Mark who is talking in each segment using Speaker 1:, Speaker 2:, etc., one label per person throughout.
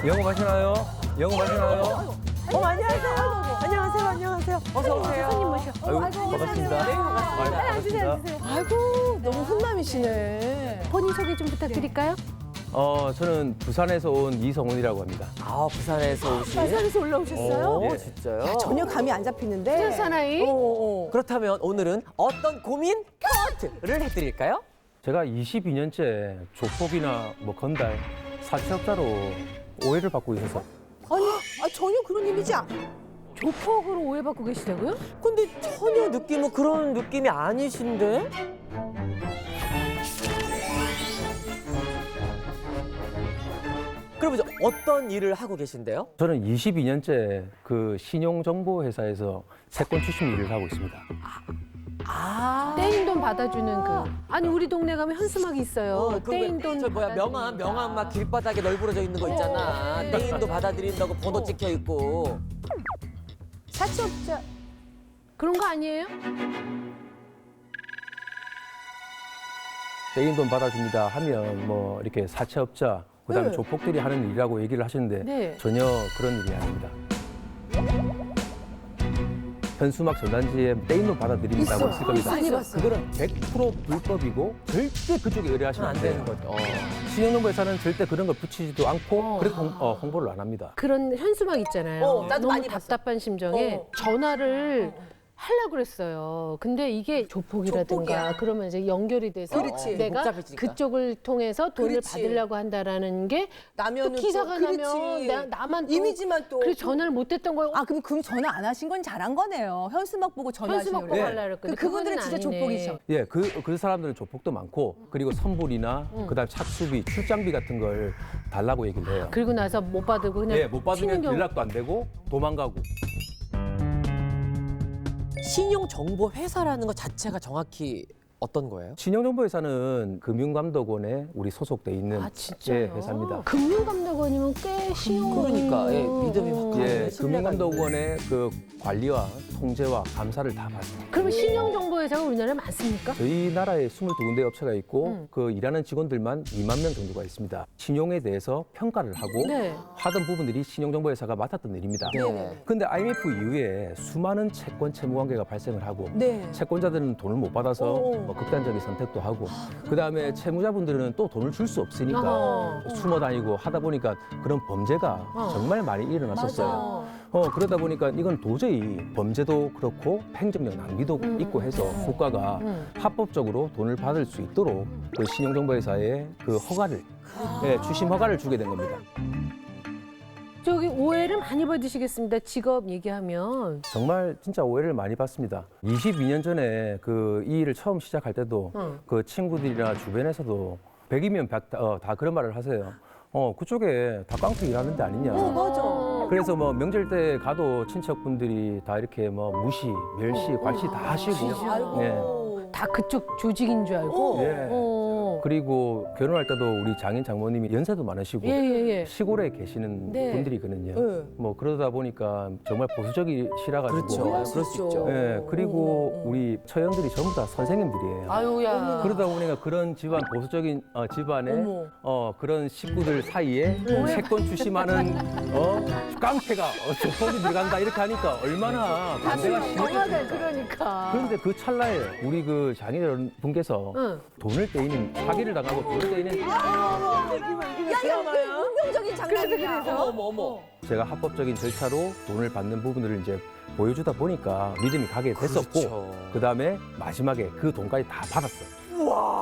Speaker 1: 영업하시나요? 영업하시나요?
Speaker 2: 안녕하세요. 안녕하세요. 안녕하세요. 어서 오세요.
Speaker 3: 손님 모셔.
Speaker 1: 아유, 반갑습니다.
Speaker 2: 네, 반갑습니다.
Speaker 1: 아유,
Speaker 3: 앉으세요, 앉으세요.
Speaker 2: 아이고, 너무 훈남이시네.
Speaker 3: 본인 소개 좀 부탁드릴까요?
Speaker 1: 저는 부산에서 온 이성훈이라고 합니다.
Speaker 4: 아, 부산에서 오신?
Speaker 3: 부산에서 올라오셨어요?
Speaker 4: 오,
Speaker 1: 예.
Speaker 4: 진짜요?
Speaker 2: 전혀 감이 안 잡히는데.
Speaker 3: 부산 사나이?
Speaker 4: 그렇다면 오늘은 어떤 고민 컷을 해드릴까요?
Speaker 1: 제가 22년째 조폭이나 뭐 건달, 사채업자로 오해를 받고 있어서
Speaker 2: 아니, 전혀 그런 이미지 안.
Speaker 3: 조폭으로 오해받고 계시다고요?
Speaker 4: 근데 전혀 느낌은 그런 느낌이 아니신데? 그럼 이제 어떤 일을 하고 계신데요?
Speaker 1: 저는 22년째 그 신용정보회사에서 채권 추심 일을 하고 있습니다.
Speaker 3: 떼인 돈 받아주는 그. 아니 우리 동네 가면 현수막이 있어요. 떼인 돈.
Speaker 4: 저 뭐야
Speaker 3: 받아주는
Speaker 4: 명함 막 길바닥에 널브러져 있는 거 있잖아. 떼인도 받아들인다고 번호 찍혀 있고.
Speaker 2: 사채업자.
Speaker 3: 그런 거 아니에요?
Speaker 1: 떼인 돈 받아줍니다 하면 뭐 이렇게 사채업자, 그다음에
Speaker 2: 네.
Speaker 1: 조폭들이 하는 일이라고 얘기를 하시는데
Speaker 3: 네.
Speaker 1: 전혀 그런 일이 아닙니다. 현수막 전단지에 떼인 돈 받아드립니다고 있을 겁니다.
Speaker 2: 많이 봤어요.
Speaker 1: 그거는 100% 불법이고 절대 그쪽에 의뢰하시면 안 되는 거죠. 신용정보회사는 절대 그런 걸 붙이지도 않고 그래서 홍보를 안 합니다.
Speaker 3: 그런 현수막 있잖아요.
Speaker 2: 나도
Speaker 3: 너무
Speaker 2: 많이 봤어.
Speaker 3: 답답한 심정에 전화를 하려고 그랬어요. 근데 이게 조폭이라든가
Speaker 2: 조폭이야.
Speaker 3: 그러면 이제 연결이 돼서
Speaker 2: 그렇지.
Speaker 3: 내가
Speaker 4: 복잡해지니까.
Speaker 3: 그쪽을 통해서 돈을
Speaker 2: 그렇지.
Speaker 3: 받으려고 한다라는 게 또
Speaker 2: 나면은
Speaker 3: 기사가
Speaker 2: 또,
Speaker 3: 나면 나만 또
Speaker 2: 이미지만 또.
Speaker 3: 그래서 전화를 못 했던 거예요.
Speaker 2: 그럼 전화 안 하신 건 잘한 거네요. 현수막 보고 전화하신
Speaker 3: 현수막 보고
Speaker 1: 예.
Speaker 3: 하려고 그랬거든요.
Speaker 2: 그분들은
Speaker 3: 그거는
Speaker 2: 진짜
Speaker 3: 아니네.
Speaker 2: 조폭이죠.
Speaker 1: 예, 그 사람들은 조폭도 많고 그리고 선불이나 그다음 착수비, 출장비 같은 걸 달라고 얘기를 해요.
Speaker 3: 그리고 나서 못 받고 그냥
Speaker 1: 예, 못 받으면
Speaker 3: 튀는 경우.
Speaker 1: 연락도 안 되고 도망가고.
Speaker 4: 신용정보회사라는 것 자체가 정확히 어떤 거예요?
Speaker 1: 신용정보회사는 금융감독원에 우리 소속돼 있는
Speaker 3: 아 진짜요?
Speaker 1: 회사입니다.
Speaker 3: 금융감독원이면 꽤 쉬운.
Speaker 4: 그러니까, 예, 믿음이 확 가네.
Speaker 1: 예,
Speaker 4: 신뢰가
Speaker 1: 금융감독원의 그 관리와 통제와 감사를 다 받습니다.
Speaker 3: 그러면 신용정보회사가 우리나라에 많습니까?
Speaker 1: 저희 나라에 22군데 업체가 있고 그 일하는 직원들만 2만 명 정도가 있습니다. 신용에 대해서 평가를 하고
Speaker 3: 네.
Speaker 1: 하던 부분들이 신용정보회사가 맡았던 일입니다.
Speaker 4: 네.
Speaker 1: 근데 IMF 이후에 수많은 채권 채무 관계가 발생을 하고
Speaker 2: 네.
Speaker 1: 채권자들은 돈을 못 받아서 뭐 극단적인 선택도 하고 그다음에 채무자분들은 또 돈을 줄 수 없으니까
Speaker 3: 어허.
Speaker 1: 숨어 다니고 하다 보니까 그런 범죄가 정말 많이 일어났었어요. 그러다 보니까 이건 도저히 범죄도 그렇고 행정력 낭비도 있고 해서 국가가 합법적으로 돈을 받을 수 있도록 그 신용정보회사에 그 허가를 예, 추심 허가를 주게 된 겁니다.
Speaker 3: 저기 오해를 많이 받으시겠습니다. 직업 얘기하면.
Speaker 1: 정말 진짜 오해를 많이 받습니다. 22년 전에 그 이 일을 처음 시작할 때도 그 친구들이나 주변에서도 100이면 100 다 그런 말을 하세요. 그쪽에 다 깡패 일하는 데 아니냐.
Speaker 2: 맞아.
Speaker 1: 그래서 뭐 명절 때 가도 친척분들이 다 이렇게 뭐 무시, 멸시, 괄시 다 하시고.
Speaker 2: 아이고.
Speaker 3: 다 그쪽 조직인 줄 알고.
Speaker 1: 예. 그리고 결혼할 때도 우리 장인 장모님이 연세도 많으시고
Speaker 3: 예.
Speaker 1: 시골에 계시는
Speaker 3: 네.
Speaker 1: 분들이거든요.
Speaker 2: 네.
Speaker 1: 뭐 그러다 보니까 정말 보수적이시라가지고.
Speaker 4: 그렇죠. 그럴 수 있죠.
Speaker 1: 예, 그리고 우리 처형들이 전부 다 선생님들이에요.
Speaker 3: 아유야.
Speaker 1: 그러다 보니까 그런 집안 보수적인 집안에 그런 식구들 사이에 채권 추심하는 깡패가 조폭이 들어간다 이렇게 하니까 얼마나 반대가 심했겠습니까.
Speaker 3: 그러니까.
Speaker 1: 그런데 그 찰나에 우리 그 장인 분께서 돈을 떼이는 사기를 당하고 돈을 떼이는
Speaker 2: 운명적인 장난이야.
Speaker 4: 어머.
Speaker 1: 제가 합법적인 절차로 돈을 받는 부분들을 이제 보여주다 보니까 믿음이 가게 됐었고
Speaker 4: 그렇죠.
Speaker 1: 그다음에 마지막에 그 돈까지 다 받았어요.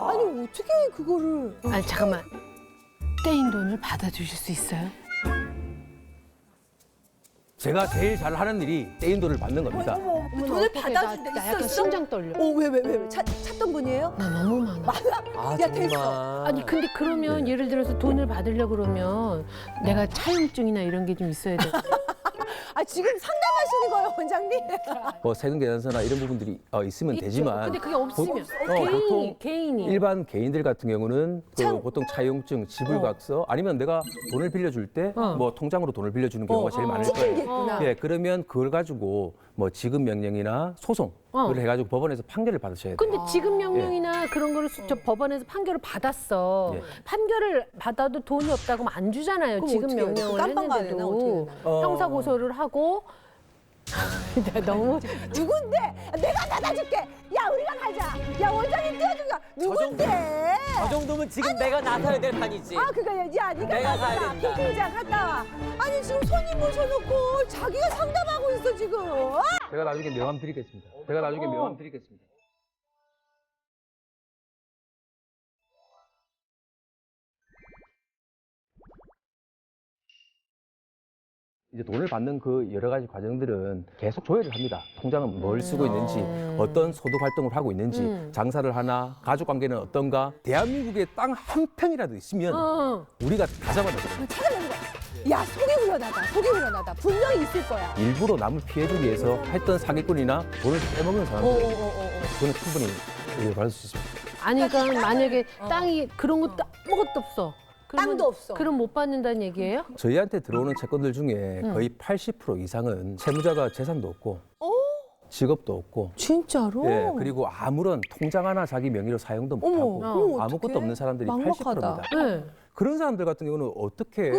Speaker 2: 아니, 어떻게 그거를.
Speaker 3: 아니 잠깐만. 떼인 돈을 받아주실 수 있어요?
Speaker 1: 제가 제일 잘하는 일이 떼인 돈을 받는 겁니다.
Speaker 2: 돈을
Speaker 3: 어떡해,
Speaker 2: 받아준 데
Speaker 3: 나 약간
Speaker 2: 있었어?
Speaker 3: 심장 떨려.
Speaker 2: 왜? 찾던 분이에요?
Speaker 3: 나 너무 많아.
Speaker 4: 아,
Speaker 2: 야,
Speaker 4: 정말.
Speaker 2: 됐어.
Speaker 3: 아니 근데 그러면 예를 들어서 돈을 받으려고 그러면 내가 차용증이나 이런 게 좀 있어야 돼.
Speaker 2: 지금 상담하시는 거예요, 원장님?
Speaker 1: 뭐 세금 계산서나 이런 부분들이 있으면 되지만
Speaker 3: 근데 그게 없으면
Speaker 1: 보통
Speaker 3: 개인이
Speaker 1: 일반 개인들 같은 경우는 그
Speaker 2: 참.
Speaker 1: 보통 차용증, 지불각서 아니면 내가 돈을 빌려줄 때 뭐 통장으로 돈을 빌려주는 경우가 제일 많을
Speaker 2: 찍힌 게
Speaker 1: 거예요.
Speaker 2: 있구나.
Speaker 1: 예, 그러면 그걸 가지고 뭐 지급 명령이나 소송을 해가지고 법원에서 판결을 받으셔야 돼요.
Speaker 3: 근데 지급 명령이나 그런 거를 저 법원에서 판결을 받았어.
Speaker 1: 예.
Speaker 3: 판결을 받아도 돈이 없다고 하면 안 주잖아요.
Speaker 2: 그럼
Speaker 3: 지급
Speaker 2: 어떻게 해요?
Speaker 3: 명령을
Speaker 2: 깜빵 가야 되나? 어떻게
Speaker 3: 했는데도
Speaker 2: 되나?
Speaker 3: 형사 고소를 하고 나 너무
Speaker 2: 누군데? 내가 나가줄게. 야 우리가 가자. 야 원장님 띄워줄까? 누군데?
Speaker 4: 저 정도면 지금 내가 나서야 될 판이지.
Speaker 2: 아 그거 야 네가
Speaker 4: 내가 가야
Speaker 2: 가자.
Speaker 4: 된다.
Speaker 2: PP장 갔다 와. 아니 지금 손님 모셔놓고 자기가 상담하고 있어 지금.
Speaker 1: 제가 나중에 명함 드리겠습니다. 제가 나중에 명함 드리겠습니다. 이제 돈을 받는 그 여러 가지 과정들은 계속 조회를 합니다. 통장은 뭘 쓰고 있는지, 어떤 소득 활동을 하고 있는지, 장사를 하나, 가족 관계는 어떤가. 대한민국에 땅 한 평이라도 있으면 우리가 다 잡아내거든요.
Speaker 2: 찾아내는 거야. 야 속이 우려나다. 속이 우려나다. 분명히 있을 거야.
Speaker 1: 일부러 남을 피해주기 위해서 했던 사기꾼이나 돈을 빼먹는 사람들, 그거는 충분히 받을 수 있습니다.
Speaker 3: 아니 그러니까 만약에 땅이 그런 것도 아무것도 없어. 그러면-
Speaker 2: 땅도 없어.
Speaker 3: 그럼 못 받는다는 얘기예요?
Speaker 1: 저희한테 들어오는 채권들 중에 거의 80% 이상은 채무자가 재산도 없고, 직업도 없고,
Speaker 2: 진짜로?
Speaker 1: 예, 그리고 아무런 통장 하나 자기 명의로 사용도
Speaker 2: 어머,
Speaker 1: 못하고
Speaker 2: 그럼
Speaker 1: 아무것도
Speaker 2: 어떡해?
Speaker 1: 없는 사람들이
Speaker 2: 막막하다.
Speaker 1: 80%입니다.
Speaker 3: 네.
Speaker 1: 그런 사람들 같은 경우는 어떻게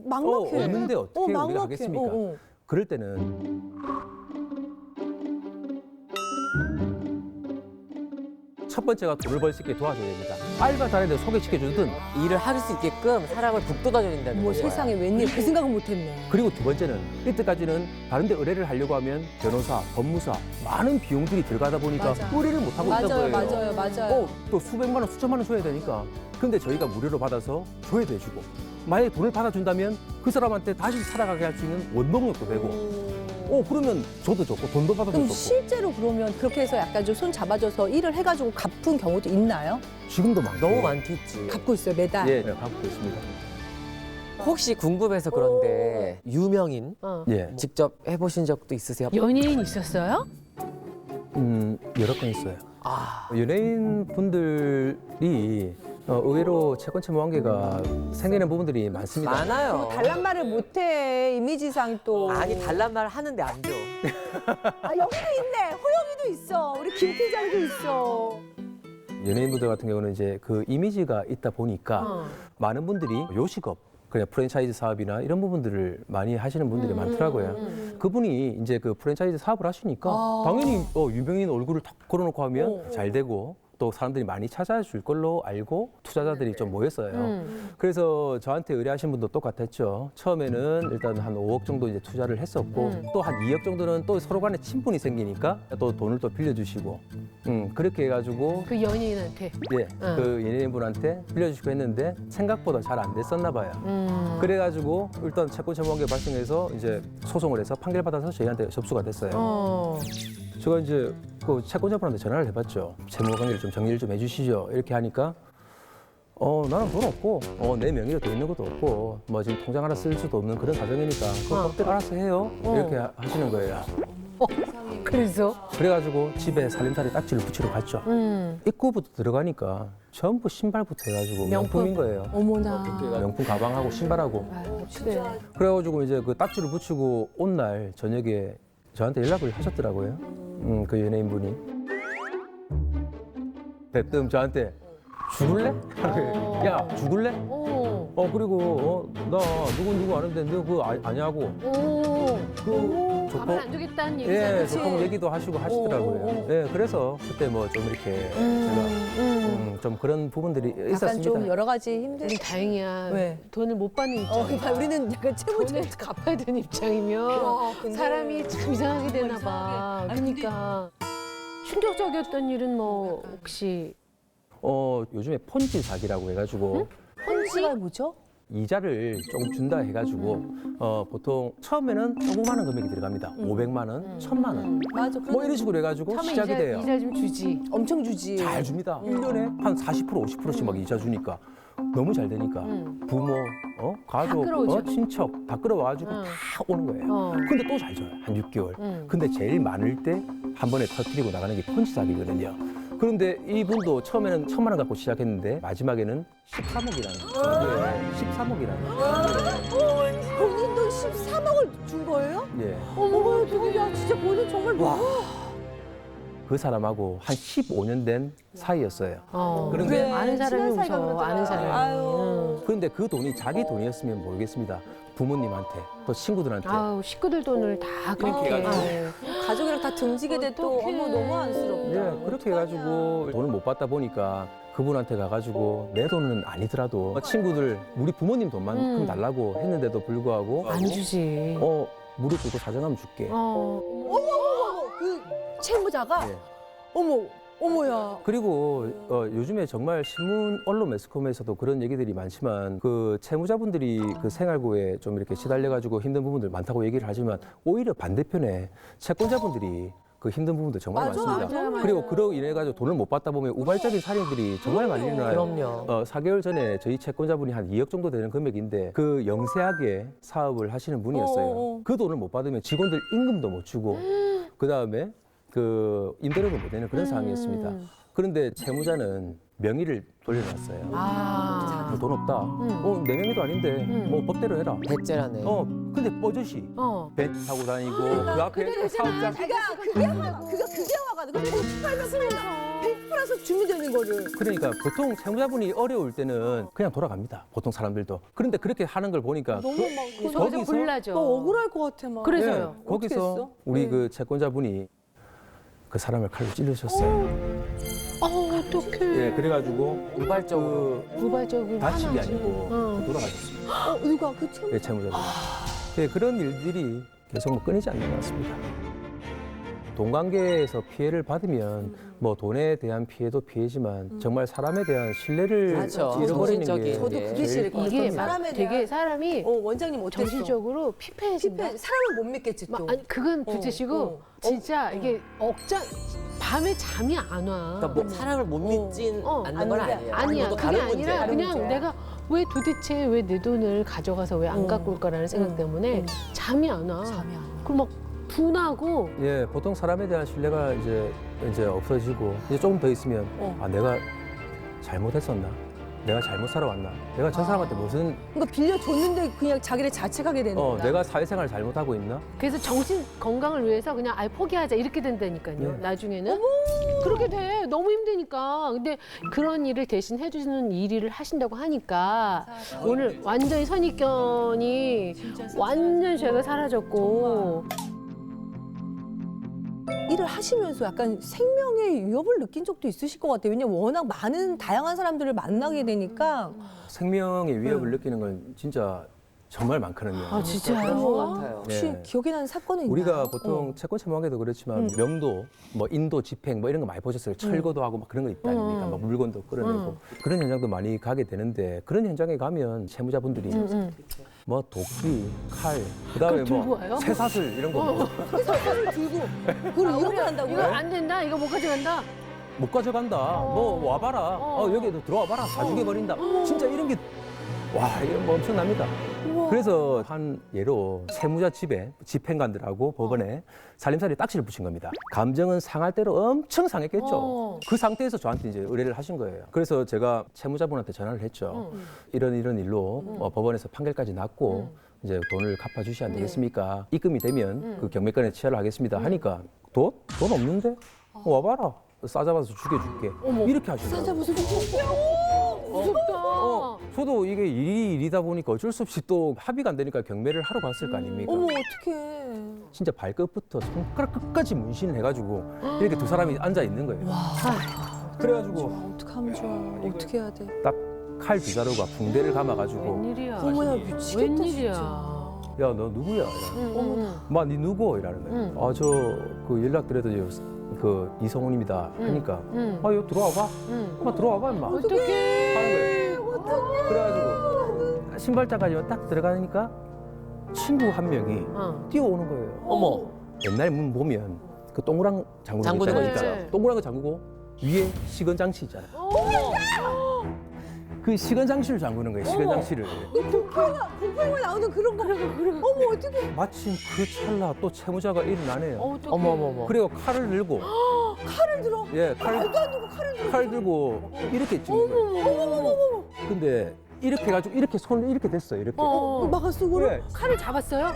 Speaker 2: 막막해.
Speaker 1: 없는데 어떻게 우리가
Speaker 2: 막막해.
Speaker 1: 하겠습니까? 그럴 때는 첫 번째가 돈을 벌 수 있게 도와줘야 됩니다. 알바 잘해도 소개시켜주든,
Speaker 4: 일을 할 수 있게끔 사람을 북돋아줘야 된다는
Speaker 2: 뭐
Speaker 4: 거야.
Speaker 2: 세상에 웬일 그 생각은 못했네.
Speaker 1: 그리고 두 번째는 이때까지는 다른 데 의뢰를 하려고 하면 변호사, 법무사 많은 비용들이 들어가다 보니까
Speaker 2: 맞아.
Speaker 1: 의뢰를 못하고 있던 거예요.
Speaker 2: 맞아요.
Speaker 1: 또 수백만 원, 수천만 원 줘야 되니까. 근데 저희가 무료로 받아서 조회도 해주고, 만약에 돈을 받아준다면 그 사람한테 다시 살아가게 할 수 있는 원동력도 되고, 그러면 저도 좋고 돈도 받아도
Speaker 2: 그럼
Speaker 1: 좋고.
Speaker 2: 실제로 그러면 그렇게 해서 약간 좀 손 잡아줘서 일을 해가지고 갚은 경우도 있나요?
Speaker 1: 지금도 많고.
Speaker 4: 너무 많겠지.
Speaker 2: 갚고 있어요 매달.
Speaker 1: 예, 갚고 있습니다.
Speaker 4: 혹시 궁금해서 그런데 유명인
Speaker 1: 예,
Speaker 4: 직접 해보신 적도 있으세요?
Speaker 3: 연예인 있었어요?
Speaker 1: 여러 건 있어요.
Speaker 4: 아,
Speaker 1: 연예인 분들이 의외로 채권 채무 관계가 생기는 부분들이 많습니다.
Speaker 4: 많아요.
Speaker 2: 달란 말을 못해 이미지상 또.
Speaker 4: 아니 달란 말 하는데 안 줘.
Speaker 2: 아, 여기도 있네. 호영이도 있어. 우리 김 팀장도 있어.
Speaker 1: 연예인분들 같은 경우는 이제 그 이미지가 있다 보니까 많은 분들이 요식업, 그냥 프랜차이즈 사업이나 이런 부분들을 많이 하시는 분들이 많더라고요. 그분이 이제 그 프랜차이즈 사업을 하시니까 당연히 유명인 얼굴을 탁 걸어놓고 하면 잘 되고, 또 사람들이 많이 찾아줄 걸로 알고 투자자들이 좀 모였어요. 그래서 저한테 의뢰하신 분도 똑같았죠. 처음에는 일단 한 5억 정도 이제 투자를 했었고, 또 한 2억 정도는 또 서로 간에 친분이 생기니까 또 돈을 또 빌려주시고, 그렇게 해가지고
Speaker 3: 그 연예인한테.
Speaker 1: 예, 그 연예인분한테 빌려주시고 했는데 생각보다 잘 안 됐었나 봐요. 그래가지고 일단 채권 채무 관계 발생해서 이제 소송을 해서 판결 받아서 저희한테 접수가 됐어요. 제가 이제 그 채권자분한테 전화를 해봤죠. 채무 관계를 좀 정리를 좀 해주시죠. 이렇게 하니까 나는 돈 없고 내 명의로 돼 있는 것도 없고 뭐 지금 통장 하나 쓸 수도 없는 그런 사정이니까 그거 알아서 해요. 이렇게 하시는 거예요.
Speaker 3: 그래서?
Speaker 1: 그래가지고 집에 살림살이 딱지를 붙이러 갔죠. 입구부터 들어가니까 전부 신발부터 해가지고 명품인 거예요.
Speaker 2: 어머나.
Speaker 1: 명품 가방하고 신발하고.
Speaker 3: 그래.
Speaker 1: 그래가지고 이제 그 딱지를 붙이고 온 날 저녁에 저한테 연락을 하셨더라고요. 그 연예인분이. 대뜸 저한테 죽을래? 야, 죽을래? 그리고 나 누구 아는데 너 그거 아냐고. 그
Speaker 3: 가만 안 두겠다는
Speaker 1: 예,
Speaker 3: 얘기잖아.
Speaker 1: 조금 얘기도 하시고 하시더라고요. 예, 그래서 그때 뭐 좀 이렇게 제가 좀 그런 부분들이
Speaker 2: 약간
Speaker 1: 있었습니다.
Speaker 2: 좀 여러 가지 힘든.
Speaker 3: 우리 다행이야.
Speaker 2: 왜?
Speaker 3: 돈을 못 받는 입장이야.
Speaker 2: 그러니까 우리는 약간 채무
Speaker 3: 돈을 갚아야 되는 입장이면
Speaker 2: 근데
Speaker 3: 사람이 참 이상하게 되나 봐. 그러니까 충격적이었던 일은 뭐 혹시
Speaker 1: 요즘에 폰지 사기라고 해가지고
Speaker 2: 펀지가 뭐죠?
Speaker 1: 이자를 조금 준다 해가지고 보통 처음에는 조그마한 금액이 들어갑니다. 500만 원, 1000만 원.
Speaker 2: 맞아.
Speaker 1: 뭐 이런 식으로 해가지고
Speaker 3: 처음에
Speaker 1: 시작이 돼요.
Speaker 3: 이자 좀 주지.
Speaker 2: 엄청 주지.
Speaker 1: 잘 줍니다. 1년에 한 40%, 50%씩 막 이자 주니까 너무 잘 되니까 부모, 가족,
Speaker 3: 끌어오죠.
Speaker 1: 친척 다 끌어와가지고 다 오는 거예요. 근데 또 잘 줘요. 한 6개월. 근데 제일 많을 때 한 번에 터뜨리고 나가는 게 폰지 사기거든요. 그런데 이분도 처음에는 1,000만 원 갖고 시작했는데 마지막에는 13억이라는 거예요. 13억이라는 거예요.
Speaker 2: 본인도 13억을 준 거예요?
Speaker 1: 예.
Speaker 2: 어머, 어떡해. 야, 진짜 본인 정말 너무.
Speaker 1: 그 사람하고 한 15년 된 사이였어요.
Speaker 3: 그런데
Speaker 2: 그래,
Speaker 3: 아는 사람이
Speaker 2: 친한 사이가
Speaker 3: 무서워.
Speaker 2: 그러더라.
Speaker 3: 아는 사람이.
Speaker 2: 아유.
Speaker 1: 그런데 그 돈이 자기 돈이었으면 모르겠습니다. 부모님한테 또 친구들한테
Speaker 3: 아우 식구들 돈을 다 그렇게.
Speaker 1: 해가지고.
Speaker 2: 가족이랑 다 등지게 됐고,
Speaker 3: 어떡해.
Speaker 2: 어머, 너무 안쓰럽다.
Speaker 1: 예, 그렇게 해가지고 돈을 못 받다 보니까 그분한테 가가지고 내 돈은 아니더라도 친구들 우리 부모님 돈만큼 달라고 했는데도 불구하고
Speaker 3: 안 주지.
Speaker 1: 무릎 꿇고 사정하면 줄게.
Speaker 3: 어.
Speaker 2: 그 채무자가
Speaker 1: 예.
Speaker 2: 어머야.
Speaker 1: 그리고 요즘에 정말 신문, 언론, 매스컴에서도 그런 얘기들이 많지만 그 채무자분들이 그 생활고에 좀 이렇게 시달려가지고 힘든 부분들 많다고 얘기를 하지만 오히려 반대편에 채권자분들이 그 힘든 부분도 정말
Speaker 2: 맞아,
Speaker 1: 많습니다.
Speaker 2: 맞아.
Speaker 1: 그리고 그로 인해 가지고 돈을 못 받다 보면 우발적인 살인들이 정말 많이 일어나요.
Speaker 4: 그럼요.
Speaker 1: 4개월 전에 저희 채권자분이 한 2억 정도 되는 금액인데 그 영세하게 사업을 하시는 분이었어요. 그 돈을 못 받으면 직원들 임금도 못 주고 그 다음에 그 임대료도 못 내는 그런 상황이었습니다. 그런데 채무자는 명의를 돌려놨어요.
Speaker 3: 아.
Speaker 1: 돈 없다. 내 명의도 아닌데 뭐 법대로 해라.
Speaker 4: 대째라네.
Speaker 1: 근데 뻐젓이 배 타고 다니고 그 앞에 사업장
Speaker 2: 그게 와가지고 돈 팔면서 100%서 주면 되는 거를.
Speaker 1: 그러니까 보통 채무자분이 어려울 때는 그냥 돌아갑니다. 보통 사람들도. 그런데 그렇게 하는 걸 보니까
Speaker 3: 거기서
Speaker 1: 거기서
Speaker 3: 골라줘.
Speaker 2: 억울할 것 같아 막.
Speaker 3: 그래서요.
Speaker 1: 예, 거기서
Speaker 2: 어떻게 했어?
Speaker 1: 우리 그 채권자분이 그 사람을 칼로 찔러주셨어요.
Speaker 3: 어떡해.
Speaker 1: 예, 그래가지고
Speaker 4: 우발적으로.
Speaker 3: 무발적으로
Speaker 1: 다치기
Speaker 3: 화나지.
Speaker 1: 아니고
Speaker 3: 응.
Speaker 1: 돌아가셨습니다.
Speaker 2: 누가 그 채무?
Speaker 1: 예, 채무자분. 예, 그런 일들이 계속 뭐 끊이지 않는 것 같습니다. 돈 관계에서 피해를 받으면 뭐 돈에 대한 피해도 피해지만 정말 사람에 대한 신뢰를
Speaker 4: 그렇죠.
Speaker 1: 잃어버리는 게
Speaker 4: 정신적인
Speaker 2: 저도
Speaker 4: 게.
Speaker 2: 그게 싫을 것 같아요.
Speaker 3: 이게 막
Speaker 2: 사람에
Speaker 3: 되게
Speaker 2: 대한.
Speaker 3: 사람이
Speaker 2: 원장님 어땠어?
Speaker 3: 정신적으로 피폐해진다.
Speaker 2: 사람을 못 믿겠지 또.
Speaker 3: 아니 그건 둘째치고 진짜 이게 밤에 잠이 안 와.
Speaker 4: 그러니까 뭐 사람을 못 믿진 않는 건 아니에요.
Speaker 3: 아니야.
Speaker 4: 그것도
Speaker 3: 그게
Speaker 4: 다른
Speaker 3: 아니라
Speaker 4: 문제야.
Speaker 3: 그냥
Speaker 2: 문제야.
Speaker 3: 내가 왜 도대체 왜 내 돈을 가져가서 왜 안 갖고 올까라는 생각 때문에 잠이 안 와.
Speaker 2: 잠이 안 와.
Speaker 3: 그리고 막 분하고
Speaker 1: 예, 보통 사람에 대한 신뢰가 이제 없어지고 이제 조금 더 있으면 아 내가 잘못했었나? 내가 잘못 살아왔나? 내가 저 사람한테 무슨
Speaker 2: 그러니까 빌려줬는데 그냥 자기를 자책하게 되는 거야.
Speaker 1: 내가 사회생활 잘못하고 있나?
Speaker 3: 그래서 정신 건강을 위해서 그냥 아예 포기하자 이렇게 된다니까요.
Speaker 1: 네.
Speaker 3: 나중에는 그렇게 돼. 너무 힘드니까. 근데 그런 일을 대신 해주는 일을 하신다고 하니까 오늘 완전히 선입견이 완전 죄가 사라졌고.
Speaker 2: 일을 하시면서 약간 생명의 위협을 느낀 적도 있으실 것 같아요. 왜냐면 워낙 많은 다양한 사람들을 만나게 되니까.
Speaker 1: 생명의 위협을 느끼는 건 진짜 정말 많거든요.
Speaker 3: 아 진짜요?
Speaker 4: 그런 것 같아요.
Speaker 2: 혹시
Speaker 1: 네.
Speaker 2: 기억에 나는 사건은 있나요?
Speaker 1: 우리가 보통 채권 채무하게도 그렇지만 명도, 뭐 인도 집행 뭐 이런 거 많이 보셨어요. 철거도 하고 막 그런 거 있다 아닙니까? 막 물건도 끌어내고 그런 현장도 많이 가게 되는데 그런 현장에 가면 채무자분들이 뭐 도끼, 칼, 그다음에
Speaker 3: 그걸 들고
Speaker 1: 뭐
Speaker 3: 와요?
Speaker 1: 쇠사슬 이런 거 뭐
Speaker 2: 사건을 들고 그걸 위협을 한다고요?
Speaker 3: 이거 안 된다. 이거 못 가져간다.
Speaker 1: 못 가져간다. 뭐 와봐라. 여기도 들어와봐라. 다 죽여버린다. 진짜 이런 게 와, 이거 뭐 엄청납니다. 그래서 한 예로 세무자 집에 집행관들하고 법원에 살림살이 딱지를 붙인 겁니다. 감정은 상할 대로 엄청 상했겠죠. 그 상태에서 저한테 이제 의뢰를 하신 거예요. 그래서 제가 채무자분한테 전화를 했죠. 이런 일로 법원에서 판결까지 났고 이제 돈을 갚아주셔야 안 되겠습니까? 입금이 되면 그 경매권에 취하를 하겠습니다. 하니까 돈 없는데? 와봐라. 싸잡아서 죽여줄게. 이렇게 하시더라고요.
Speaker 3: 무섭다.
Speaker 1: 저도 이게 일이다 보니까 어쩔 수 없이 또 합의가 안 되니까 경매를 하러 갔을 거 아닙니까?
Speaker 2: 어머 어떡해.
Speaker 1: 진짜 발끝부터 손가락 끝까지 문신을 해가지고 이렇게 두 사람이 앉아 있는 거예요. 그래가지고
Speaker 2: 어떡하면 좋아. 어떻게 해야 돼?
Speaker 1: 딱 칼 두 자루가 붕대를 감아가지고
Speaker 3: 웬일이야.
Speaker 2: 어머야 미치겠다
Speaker 3: 웬일이야.
Speaker 2: 진짜.
Speaker 1: 야 너 누구야? 마 니 누구? 이라는 거예요. 아 저 그 연락 드려도 그 이성훈입니다. 하니까 아 여기 들어와봐. 엄마 들어와봐 임마.
Speaker 3: 어떡해.
Speaker 1: 하는 거예요. 그래가지고 신발장까지 딱 들어가니까 친구 한 명이 뛰어오는 거예요.
Speaker 4: 어머.
Speaker 1: 옛날 문 보면 그 동그란 잠그는
Speaker 4: 잠그는
Speaker 1: 거
Speaker 4: 거
Speaker 1: 있잖아요.
Speaker 3: 있죠.
Speaker 1: 동그란 거 잠그고 위에 시건 장치 있잖아요. 그 시건 장치를 잠그는 거예요. 시건 장치를.
Speaker 2: 공포영화 나오는 그런 거. 어머 어떡해.
Speaker 1: 마침 그 찰나 또 채무자가 일어나네요.
Speaker 3: 어떡해.
Speaker 4: 어머.
Speaker 1: 그래요 칼을 들고
Speaker 2: 칼을 들어.
Speaker 1: 예 칼.
Speaker 2: 말도 안 되고
Speaker 1: 칼 들고 이렇게 찍는 거예요. 근데 이렇게 해가지고 이렇게 손을 이렇게 됐어요. 이렇게.
Speaker 2: 막았어, 그래?
Speaker 1: 네,
Speaker 3: 칼을 잡았어요?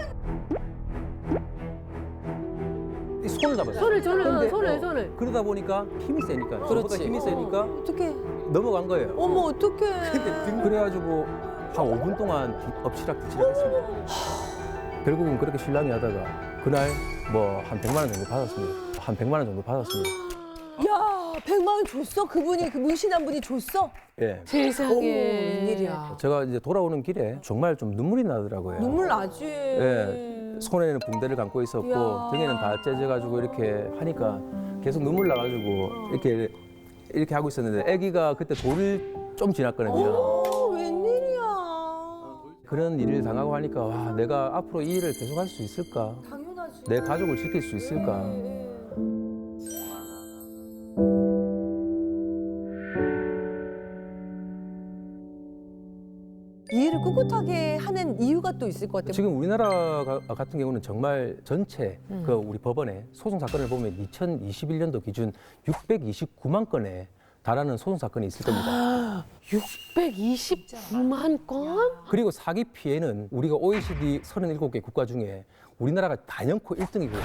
Speaker 1: 이 손을 잡았어요.
Speaker 3: 손을
Speaker 1: 근데,
Speaker 3: 손을.
Speaker 1: 그러다 보니까 힘이 세니까.
Speaker 4: 그렇지.
Speaker 1: 저보다 힘이 세니까
Speaker 2: 어떡해.
Speaker 1: 넘어간 거예요.
Speaker 2: 어머, 어떡해.
Speaker 1: 그래가지고 한 5분 동안 엎치락뒤치락 했습니다. 결국은 그렇게 신랑이 하다가 그날 뭐 한 100만 원 정도 받았습니다. 한 100만 원 정도 받았습니다.
Speaker 2: 야, 100만 원 줬어? 그분이, 그 문신한 분이 줬어?
Speaker 1: 예.
Speaker 3: 세상에.
Speaker 2: 어머, 웬일이야.
Speaker 1: 제가 이제 돌아오는 길에 정말 좀 눈물이 나더라고요.
Speaker 2: 눈물 나지.
Speaker 1: 예. 손에는 붕대를 감고 있었고
Speaker 2: 이야.
Speaker 1: 등에는 다 째져가지고 이렇게 하니까 계속 눈물 나가지고 이렇게 하고 있었는데 아기가 그때 돌을 좀 지났거든요.
Speaker 2: 어, 웬일이야.
Speaker 1: 그런 일을 당하고 하니까 와 내가 앞으로 이 일을 계속할 수 있을까?
Speaker 2: 당연하지.
Speaker 1: 내 가족을 지킬 수 있을까?
Speaker 2: 이 일을 꿋꿋하게 하는 이유가 또 있을 것 같아요.
Speaker 1: 지금 우리나라 같은 경우는 정말 전체 그 우리 법원의 소송 사건을 보면 2021년도 기준 629만 건에 달하는 소송 사건이 있을 겁니다.
Speaker 3: 629만 건?
Speaker 1: 그리고 사기 피해는 우리가 OECD 37개 국가 중에 우리나라가 단연코 1등이고요.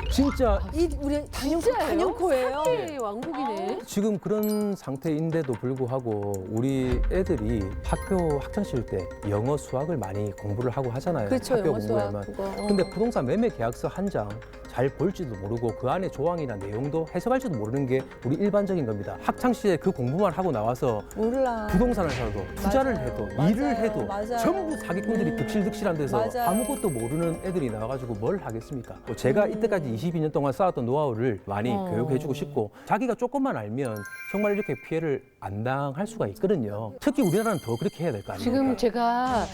Speaker 1: 진짜
Speaker 2: 우리 단연코예요.
Speaker 3: 사기 왕국이네.
Speaker 1: 지금 그런 상태인데도 불구하고 우리 애들이 학교 학창시절 때 영어 수학을 많이 공부를 하고 하잖아요.
Speaker 2: 그렇죠,
Speaker 1: 학교
Speaker 2: 영어 수학
Speaker 1: 공부에만.
Speaker 2: 그거.
Speaker 1: 근데 부동산 매매 계약서 한 장 잘 볼지도 모르고 그 안에 조항이나 내용도 해석할지도 모르는 게 우리 일반적인 겁니다. 학창시절에 그 공부만 하고 나와서
Speaker 2: 몰라.
Speaker 1: 부동산을 사도 투자를
Speaker 2: 맞아요.
Speaker 1: 해도
Speaker 2: 맞아요.
Speaker 1: 일을 해도
Speaker 2: 맞아요.
Speaker 1: 전부 사기꾼들이 득실득실한 데서
Speaker 2: 맞아요.
Speaker 1: 아무것도 모르는 애들이 나와가지고 뭘 하겠습니까? 또 제가 이때까지 22년 동안 쌓았던 노하우를 많이 교육해주고 싶고 자기가 조금만 알면 정말 이렇게 피해를 안 당할 수가 있거든요. 특히 우리나라는 더 그렇게 해야 될 거 아닙니까?
Speaker 3: 지금 제가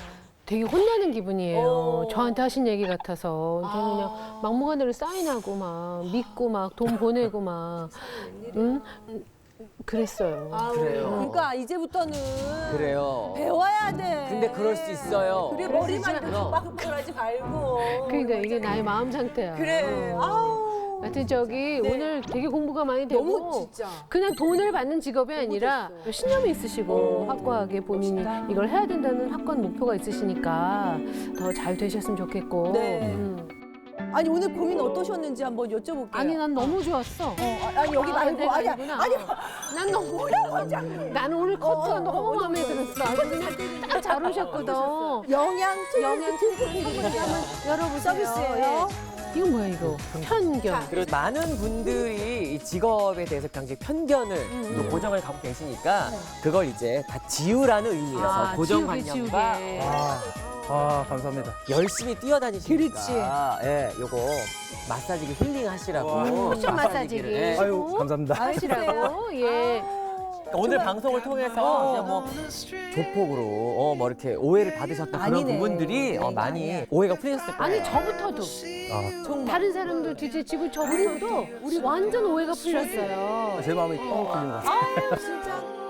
Speaker 3: 되게 혼나는 기분이에요. 저한테 하신 얘기 같아서. 저는 그냥 막무가내로 사인하고 막 믿고 막 돈 보내고 막 응? 그랬어요.
Speaker 4: 그래요.
Speaker 2: 그러니까 이제부터는
Speaker 4: 그래요.
Speaker 2: 배워야 돼.
Speaker 4: 근데 그럴 수 있어요.
Speaker 2: 그래
Speaker 3: 그럴 수
Speaker 2: 머리만 이렇게
Speaker 4: 있잖아.
Speaker 2: 막 그러지 말고.
Speaker 3: 그러니까 이게 나의 마음 상태야.
Speaker 2: 그래. 아우.
Speaker 3: 하여튼 저기 오늘 되게 공부가 많이 되고
Speaker 2: 너무 진짜.
Speaker 3: 그냥 돈을 받는 직업이 아니라 신념이 있으시고 확고하게 본인이 이걸 해야 된다는 확고한 목표가 있으시니까 더 잘 되셨으면 좋겠고.
Speaker 2: 네. 아니 오늘 고민 어떠셨는지 한번 여쭤볼게요.
Speaker 3: 아니 난 너무 좋았어.
Speaker 2: 아니 여기 말고
Speaker 3: 내가
Speaker 2: 아니야.
Speaker 3: 아니구나.
Speaker 2: 아니
Speaker 3: 난 너무 나는 오늘 커트가 너무 마음에 들었어. 아주 그냥 딱 잘 오셨거든.
Speaker 2: 영양
Speaker 3: 영양 튼튼이 한번 열어보세요.
Speaker 2: 서비스예요.
Speaker 3: 예. 이건 뭐야 이거? 편견.
Speaker 4: 그리고 많은 분들이 이 직업에 대해서 굉장히 편견을 또 고정을 갖고 계시니까 그걸 이제 다 지우라는 의미에서 고정관념과
Speaker 3: 지우개.
Speaker 1: 감사합니다.
Speaker 4: 열심히 뛰어다니시니까
Speaker 2: 그렇지.
Speaker 4: 예, 요거 마사지기 힐링 하시라고
Speaker 3: 쿠션 마사지기.
Speaker 4: 예.
Speaker 1: 아유 감사합니다.
Speaker 3: 하시라고. 예.
Speaker 4: 오늘 방송을 통해서 그냥 뭐 조폭으로 뭐 이렇게 오해를 받으셨던 그런
Speaker 2: 아니네.
Speaker 4: 부분들이 많이 오해가 풀리셨을 거예요.
Speaker 3: 아니 저부터도 다른 사람들 뒤제치고 저부터도 완전 오해가 풀렸어요.
Speaker 1: 제 마음이 뻥 뚫린 것 같아요.
Speaker 2: 진짜.